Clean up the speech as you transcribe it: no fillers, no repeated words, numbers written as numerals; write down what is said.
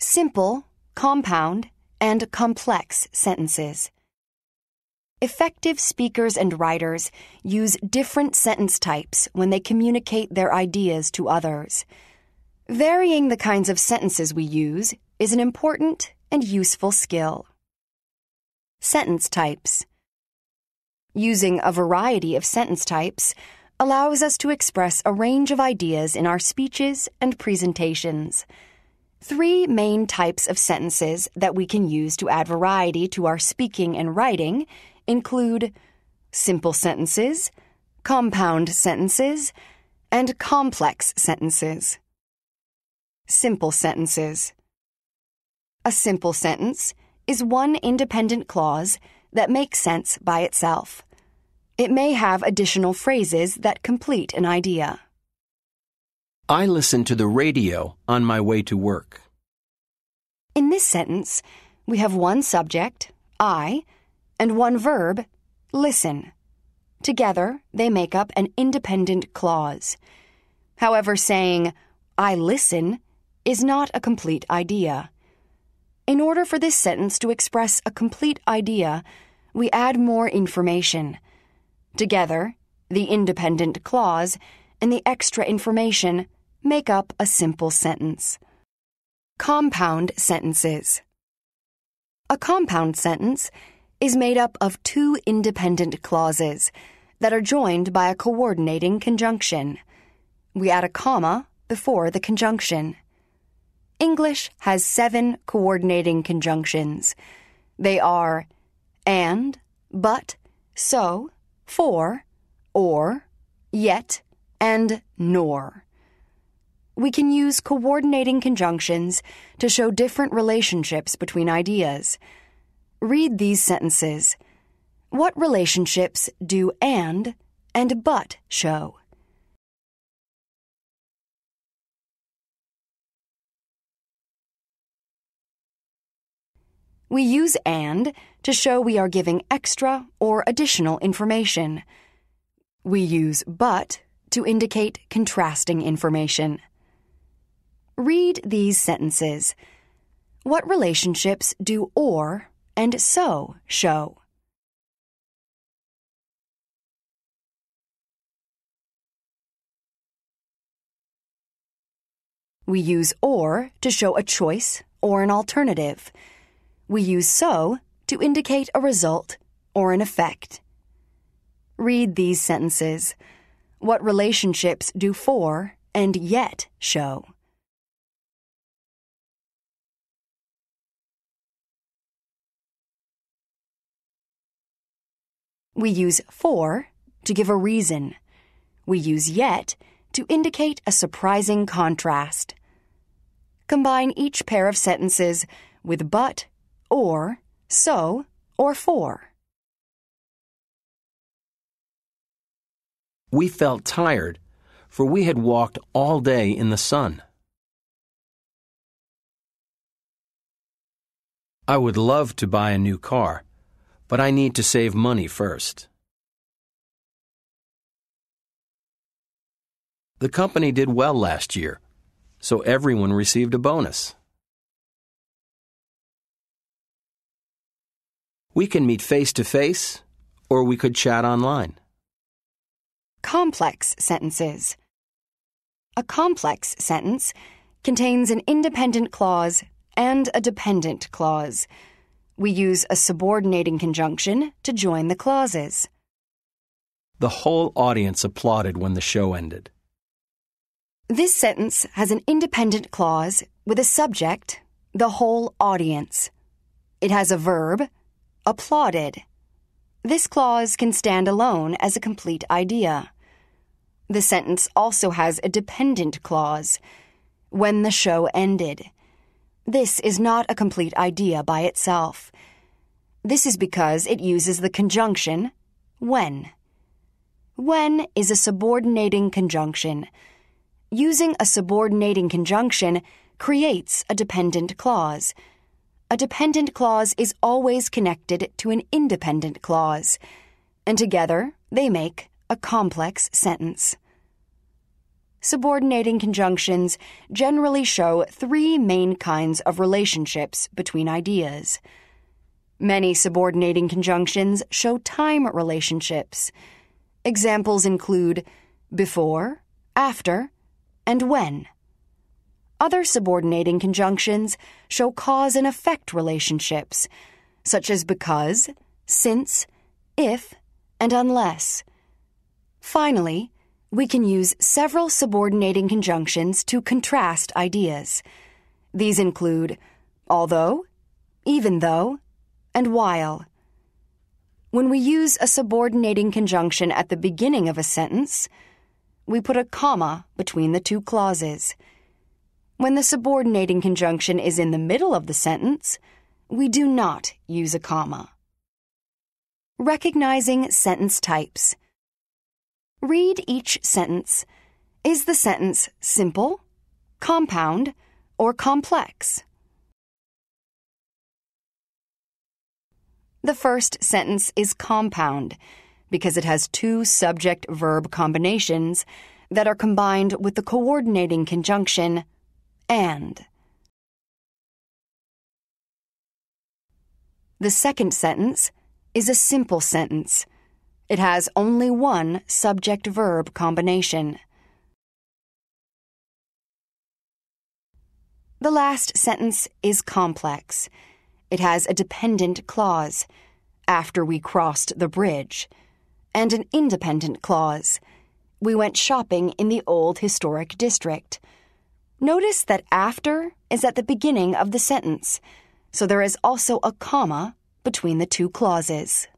simple, compound, and complex sentences. Effective speakers and writers use different sentence types when they communicate their ideas to others. Varying the kinds of sentences we use is an important and useful skill. Sentence types. Using a variety of sentence types allows us to express a range of ideas in our speeches and presentations. 3 main types of sentences that we can use to add variety to our speaking and writing include simple sentences, compound sentences, and complex sentences. Simple sentences. A simple sentence is one independent clause that makes sense by itself. It may have additional phrases that complete an idea. I listen to the radio on my way to work. In this sentence, we have one subject, I, and one verb, listen. Together, they make up an independent clause. However, saying, I listen, is not a complete idea. In order for this sentence to express a complete idea, we add more information. Together, the independent clause and the extra information make up a simple sentence. Compound sentences. A compound sentence is made up of 2 independent clauses that are joined by a coordinating conjunction. We add a comma before the conjunction. English has 7 coordinating conjunctions. They are and, but, so, for, or, yet, and nor. We can use coordinating conjunctions to show different relationships between ideas. Read these sentences. What relationships do and but show? We use and to show we are giving extra or additional information. We use but to indicate contrasting information. Read these sentences. What relationships do or and so show? We use or to show a choice or an alternative. We use so to indicate a result or an effect. Read these sentences. What relationships do for and yet show? We use for to give a reason. We use yet to indicate a surprising contrast. Combine each pair of sentences with but, or, so, or for. We felt tired, for we had walked all day in the sun. I would love to buy a new car, but I need to save money first. The company did well last year, so everyone received a bonus. We can meet face-to-face, or we could chat online. Complex sentences. A complex sentence contains an independent clause and a dependent clause. We use a subordinating conjunction to join the clauses. The whole audience applauded when the show ended. This sentence has an independent clause with a subject, the whole audience. It has a verb, applauded. This clause can stand alone as a complete idea. The sentence also has a dependent clause, when the show ended. This is not a complete idea by itself. This is because it uses the conjunction when. When is a subordinating conjunction. Using a subordinating conjunction creates a dependent clause. A dependent clause is always connected to an independent clause, and together they make a complex sentence. Subordinating conjunctions generally show three main kinds of relationships between ideas. Many subordinating conjunctions show time relationships. Examples include before, after, and when. Other subordinating conjunctions show cause and effect relationships, such as because, since, if, and unless. Finally, we can use several subordinating conjunctions to contrast ideas. These include although, even though, and while. When we use a subordinating conjunction at the beginning of a sentence, we put a comma between the two clauses. When the subordinating conjunction is in the middle of the sentence, we do not use a comma. Recognizing sentence types. Read each sentence. Is the sentence simple, compound, or complex? The first sentence is compound because it has two subject-verb combinations that are combined with the coordinating conjunction and. The second sentence is a simple sentence. It has only one subject-verb combination. The last sentence is complex. It has a dependent clause, after we crossed the bridge, and an independent clause, we went shopping in the old historic district. Notice that after is at the beginning of the sentence, so there is also a comma between the two clauses.